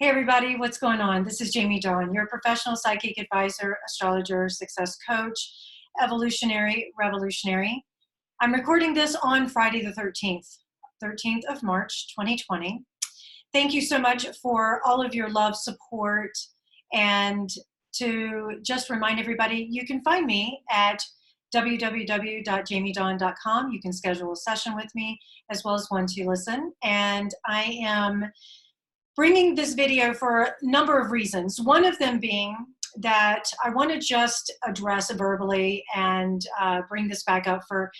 Hey everybody, what's going on? This is Jamie Dawn, your professional psychic advisor, astrologer, success coach, evolutionary, revolutionary. I'm recording this on Friday the 13th of March, 2020. Thank you so much for all of your love, support, and to just remind everybody, you can find me at www.jamiedawn.com. You can schedule a session with me as well as one to listen. And I am bringing this video for a number of reasons. One of them being that I want to just address verbally and bring this back up for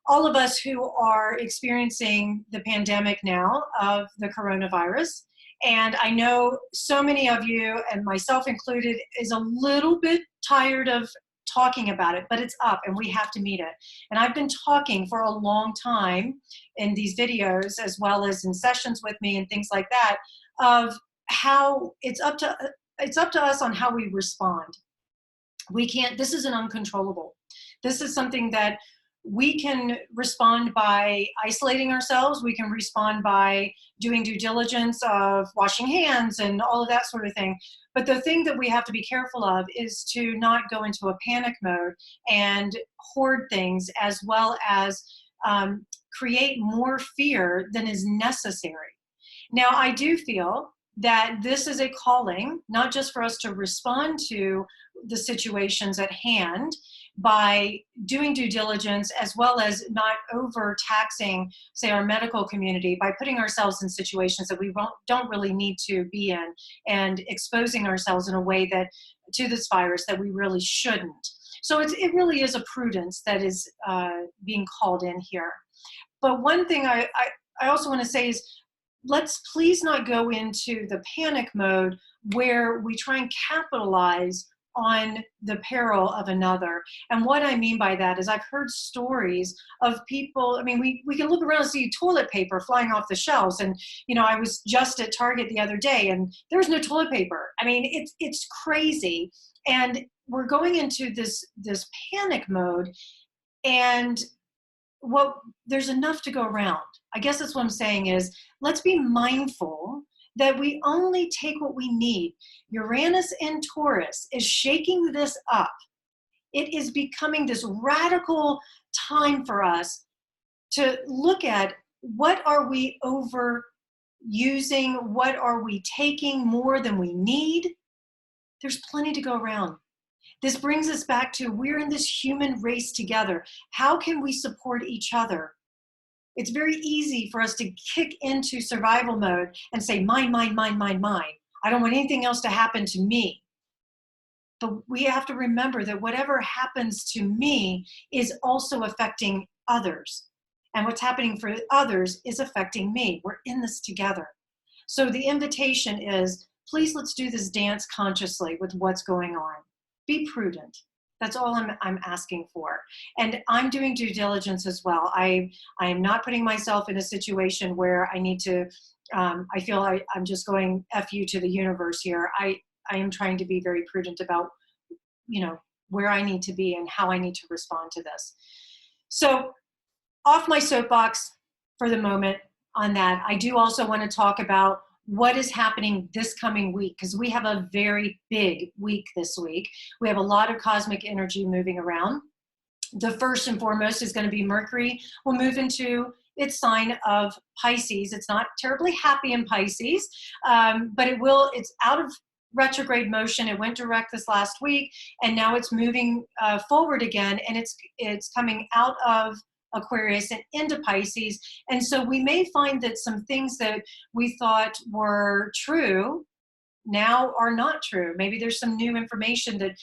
all of us who are experiencing the pandemic now of the coronavirus. And I know so many of you, and myself included, is a little bit tired of talking about it, but it's up and we have to meet it. And I've been talking for a long time in these videos, as well as in sessions with me and things like that, of how it's up to us on how we respond. We can't, this is an uncontrollable. This is something that we can respond by isolating ourselves. We can respond by doing due diligence of washing hands and all of that sort of thing. But the thing that we have to be careful of is to not go into a panic mode and hoard things, as well as create more fear than is necessary. Now, I do feel that this is a calling, not just for us to respond to the situations at hand by doing due diligence, as well as not overtaxing, say, our medical community by putting ourselves in situations that we don't really need to be in, and exposing ourselves in a way that to this virus that we really shouldn't. So it really is a prudence that is being called in here. But one thing I also want to say is, let's please not go into the panic mode where we try and capitalize on the peril of another. And what I mean by that is, I've heard stories of people, I mean, we can look around and see toilet paper flying off the shelves. And, you know, I was just at Target the other day and there was no toilet paper. I mean, it's crazy. And we're going into this panic mode, and there's enough to go around. I guess that's what I'm saying is, let's be mindful that we only take what we need. Uranus and Taurus is shaking this up. It is becoming this radical time for us to look at, what are we overusing? What are we taking more than we need? There's plenty to go around. This brings us back to, we're in this human race together. How can we support each other? It's very easy for us to kick into survival mode and say, mine, mine, mine, mine, mine. I don't want anything else to happen to me. But we have to remember that whatever happens to me is also affecting others. And what's happening for others is affecting me. We're in this together. So the invitation is, please, let's do this dance consciously with what's going on. Be prudent. That's all I'm asking for. And I'm doing due diligence as well. I am not putting myself in a situation where I need to, I feel I'm just going F you to the universe here. I am trying to be very prudent about, you know, where I need to be and how I need to respond to this. So off my soapbox for the moment on that. I do also want to talk about what is happening this coming week, because we have a very big week this week. We have a lot of cosmic energy moving around. The first and foremost is going to be Mercury will move into its sign of Pisces. It's not terribly happy in Pisces, but it's out of retrograde motion. It went direct this last week, and now it's moving forward again, and it's coming out of Aquarius and into Pisces. And so we may find that some things that we thought were true now are not true. Maybe there's some new information that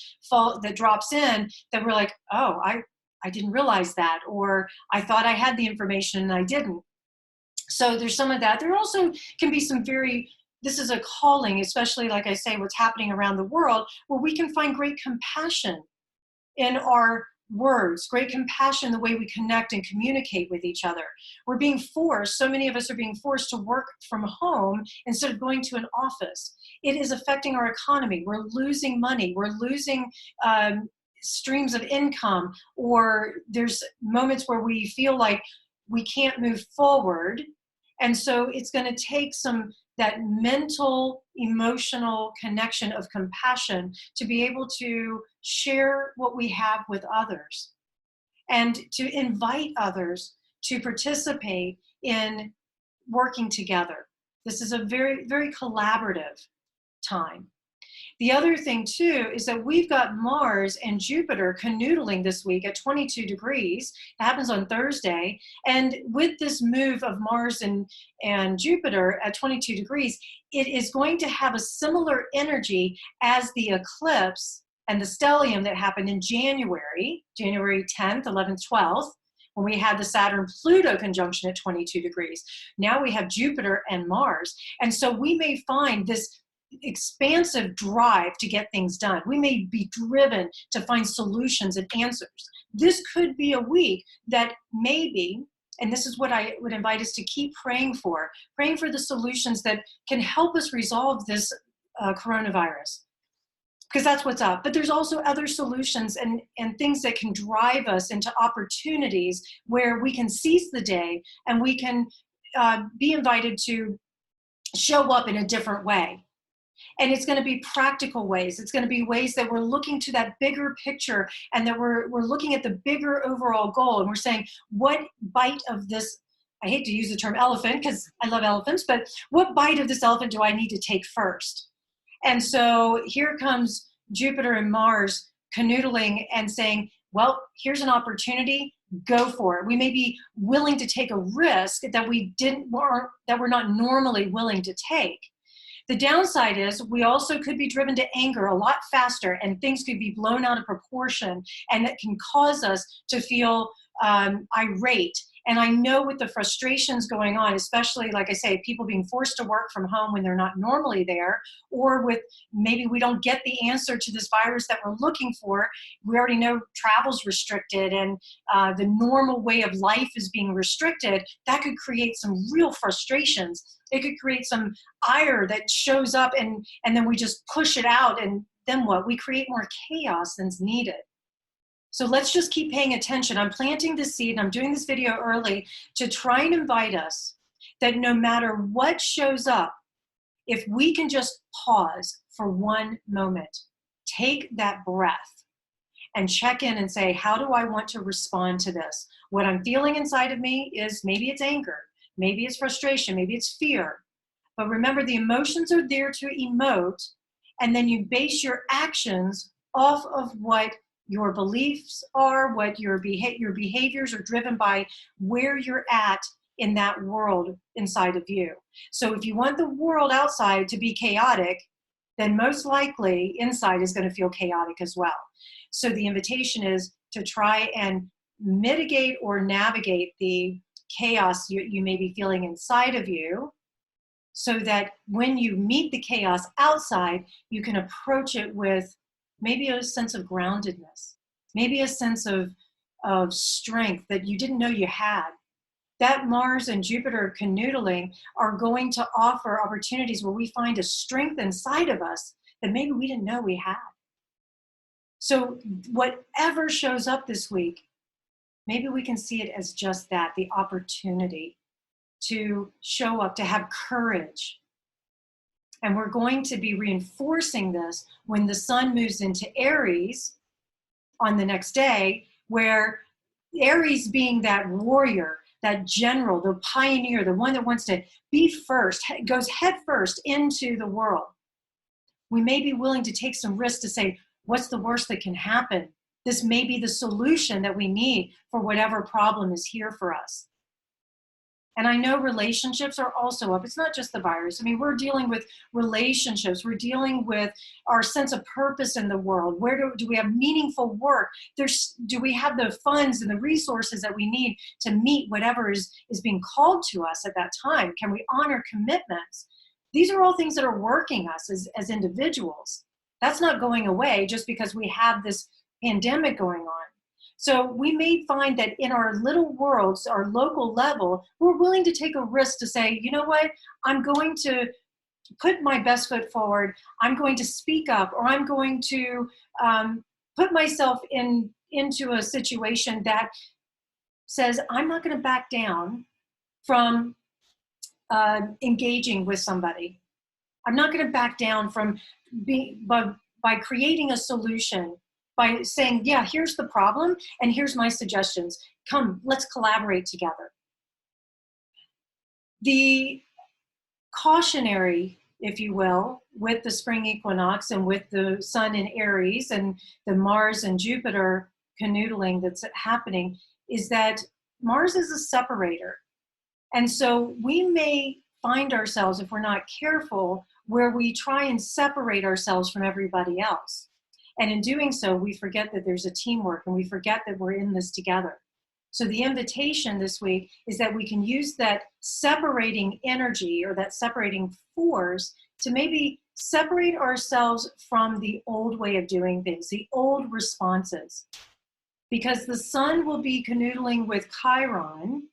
drops in that we're like, oh, I didn't realize that, or I thought I had the information and I didn't. So there's some of that. There also can be some this is a calling, especially, like I say, what's happening around the world, where we can find great compassion in our words, great compassion, the way we connect and communicate with each other. We're being forced, so many of us are being forced to work from home instead of going to an office. It is affecting our economy. We're losing money. We're losing streams of income, or there's moments where we feel like we can't move forward. And so it's going to take some that mental, emotional connection of compassion to be able to share what we have with others and to invite others to participate in working together. This is a very, very collaborative time. The other thing too is that we've got Mars and Jupiter canoodling this week at 22 degrees. It happens on Thursday. And with this move of Mars and Jupiter at 22 degrees, it is going to have a similar energy as the eclipse and the stellium that happened in January 10th, 11th, 12th, when we had the Saturn-Pluto conjunction at 22 degrees. Now we have Jupiter and Mars. And so we may find this expansive drive to get things done. We may be driven to find solutions and answers. This could be a week that maybe, and this is what I would invite us to keep praying for the solutions that can help us resolve this coronavirus, because that's what's up. But there's also other solutions and things that can drive us into opportunities where we can seize the day and we can be invited to show up in a different way. And it's going to be practical ways. It's going to be ways that we're looking to that bigger picture and that we're looking at the bigger overall goal. And we're saying, what bite of this, I hate to use the term elephant because I love elephants, but what bite of this elephant do I need to take first? And so here comes Jupiter and Mars canoodling and saying, well, here's an opportunity, go for it. We may be willing to take a risk that we're not normally willing to take. The downside is we also could be driven to anger a lot faster and things could be blown out of proportion, and it can cause us to feel irate. And I know with the frustrations going on, especially, like I say, people being forced to work from home when they're not normally there, or with maybe we don't get the answer to this virus that we're looking for. We already know travel's restricted and the normal way of life is being restricted. That could create some real frustrations. It could create some ire that shows up and then we just push it out, and then what? We create more chaos than's needed. So let's just keep paying attention. I'm planting this seed, and I'm doing this video early to try and invite us that no matter what shows up, if we can just pause for one moment, take that breath and check in and say, how do I want to respond to this? What I'm feeling inside of me is maybe it's anger, maybe it's frustration, maybe it's fear. But remember, the emotions are there to emote, and then you base your actions off of what your beliefs are, what your behaviors are driven by, where you're at in that world inside of you. So if you want the world outside to be chaotic, then most likely inside is going to feel chaotic as well. So the invitation is to try and mitigate or navigate the chaos you may be feeling inside of you, so that when you meet the chaos outside, you can approach it with maybe a sense of groundedness, maybe a sense of strength that you didn't know you had. That Mars and Jupiter canoodling are going to offer opportunities where we find a strength inside of us that maybe we didn't know we had. So whatever shows up this week, maybe we can see it as just that, the opportunity to show up, to have courage. And we're going to be reinforcing this when the sun moves into Aries on the next day, where Aries being that warrior, that general, the pioneer, the one that wants to be first, goes head first into the world. We may be willing to take some risks to say, what's the worst that can happen? This may be the solution that we need for whatever problem is here for us. And I know relationships are also up. It's not just the virus. I mean, we're dealing with relationships. We're dealing with our sense of purpose in the world. Where do we have meaningful work? Do we have the funds and the resources that we need to meet whatever is being called to us at that time? Can we honor commitments? These are all things that are working us as individuals. That's not going away just because we have this pandemic going on. So we may find that in our little worlds, our local level, we're willing to take a risk to say, you know what, I'm going to put my best foot forward. I'm going to speak up, or I'm going to put myself into a situation that says, I'm not going to back down from engaging with somebody. I'm not going to back down from by creating a solution, by saying, yeah, here's the problem and here's my suggestions. Come, let's collaborate together. The cautionary, if you will, with the spring equinox and with the sun in Aries and the Mars and Jupiter canoodling that's happening is that Mars is a separator. And so we may find ourselves, if we're not careful, where we try and separate ourselves from everybody else. And in doing so, we forget that there's a teamwork and we forget that we're in this together. So the invitation this week is that we can use that separating energy or that separating force to maybe separate ourselves from the old way of doing things, the old responses. Because the sun will be canoodling with Chiron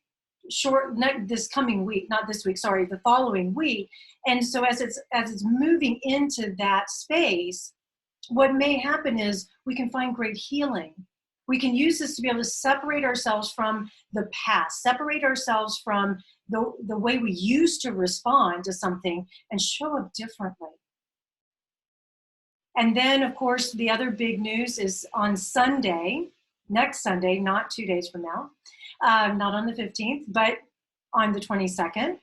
this coming week, not this week, sorry, the following week. And so as it's moving into that space, what may happen is we can find great healing. We can use this to be able to separate ourselves from the past, separate ourselves from the way we used to respond to something and show up differently. And then, of course, the other big news is on Sunday, next Sunday, not 2 days from now, not on the 15th, but on the 22nd,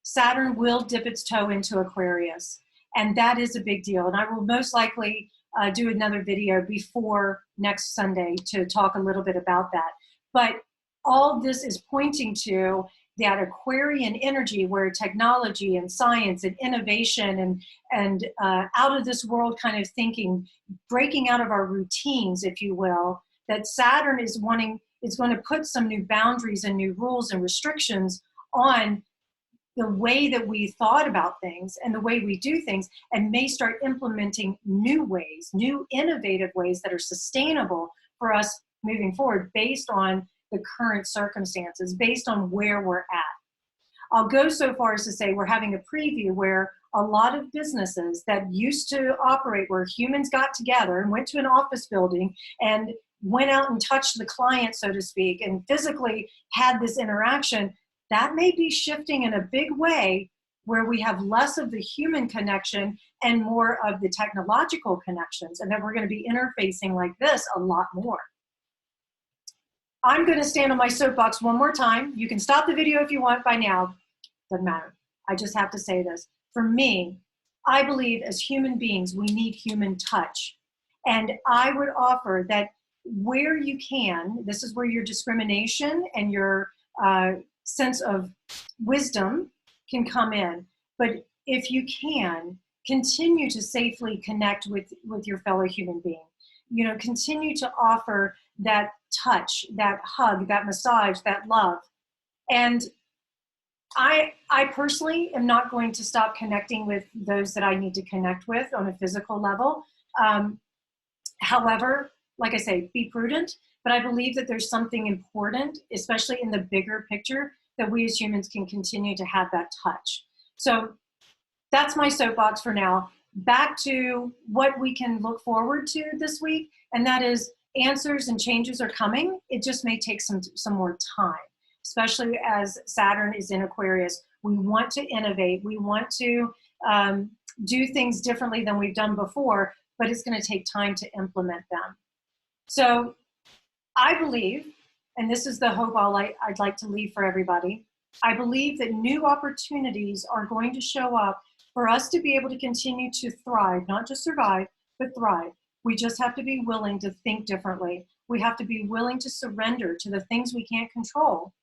Saturn will dip its toe into Aquarius. And that is a big deal. And I will most likely do another video before next Sunday to talk a little bit about that. But all this is pointing to that Aquarian energy where technology and science and innovation and out of this world kind of thinking, breaking out of our routines, if you will, that Saturn is going to put some new boundaries and new rules and restrictions on the way that we thought about things and the way we do things, and may start implementing new ways, new innovative ways that are sustainable for us moving forward based on the current circumstances, based on where we're at. I'll go so far as to say we're having a preview where a lot of businesses that used to operate where humans got together and went to an office building and went out and touched the client, so to speak, and physically had this interaction, that may be shifting in a big way where we have less of the human connection and more of the technological connections, and that we're going to be interfacing like this a lot more. I'm going to stand on my soapbox one more time. You can stop the video if you want by now. Doesn't matter. I just have to say this. For me, I believe as human beings, we need human touch. And I would offer that where you can, this is where your discrimination and your sense of wisdom can come in. But if you can, continue to safely connect with your fellow human being. You know, continue to offer that touch, that hug, that massage, that love. And I personally am not going to stop connecting with those that I need to connect with on a physical level. However, like I say, be prudent, but I believe that there's something important, especially in the bigger picture, that we as humans can continue to have that touch. So that's my soapbox for now. Back to what we can look forward to this week, and that is answers and changes are coming. It just may take some more time, especially as Saturn is in Aquarius. We want to innovate. We want to do things differently than we've done before, but it's going to take time to implement them. So I believe, and this is the hope I'd like to leave for everybody, I believe that new opportunities are going to show up for us to be able to continue to thrive, not just survive, but thrive. We just have to be willing to think differently. We have to be willing to surrender to the things we can't control.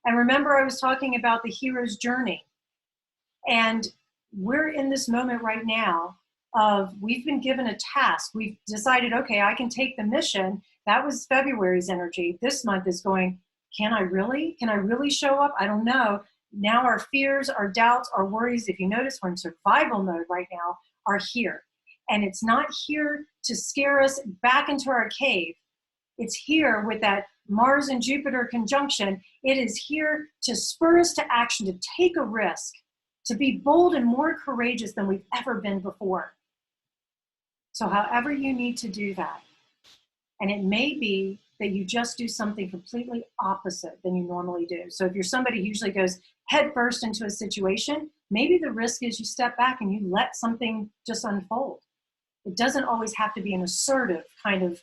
And remember, I was talking about the hero's journey. And we're in this moment right now of we've been given a task. We've decided, okay, I can take the mission. That was February's energy. This month is going, can I really show up? I don't know. Now our fears, our doubts, our worries, if you notice we're in survival mode right now, are here. And it's not here to scare us back into our cave. It's here with that Mars and Jupiter conjunction. It is here to spur us to action, to take a risk, to be bold and more courageous than we've ever been before. So however you need to do that, and it may be that you just do something completely opposite than you normally do. So if you're somebody who usually goes head first into a situation, maybe the risk is you step back and you let something just unfold. It doesn't always have to be an assertive kind of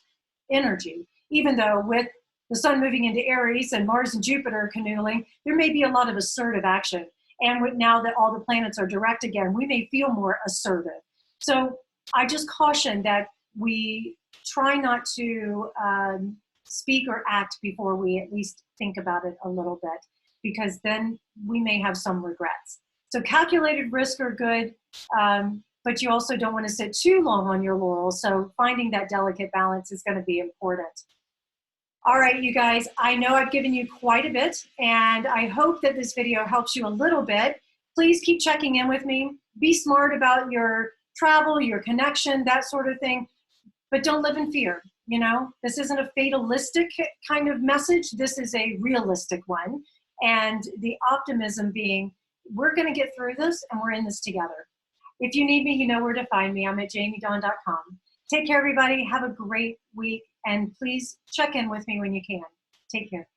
energy, even though with the sun moving into Aries and Mars and Jupiter canoodling, there may be a lot of assertive action. And now that all the planets are direct again, we may feel more assertive. So I just caution that we try not to speak or act before we at least think about it a little bit, because then we may have some regrets. So calculated risks are good, but you also don't want to sit too long on your laurels. So finding that delicate balance is going to be important. All right, you guys, I know I've given you quite a bit, and I hope that this video helps you a little bit. Please keep checking in with me. Be smart about your travel, your connection, that sort of thing, but don't live in fear. You know, this isn't a fatalistic kind of message. This is a realistic one. And the optimism being, we're going to get through this and we're in this together. If you need me, you know where to find me. I'm at jamiedawn.com. Take care, everybody. Have a great week. And please check in with me when you can. Take care.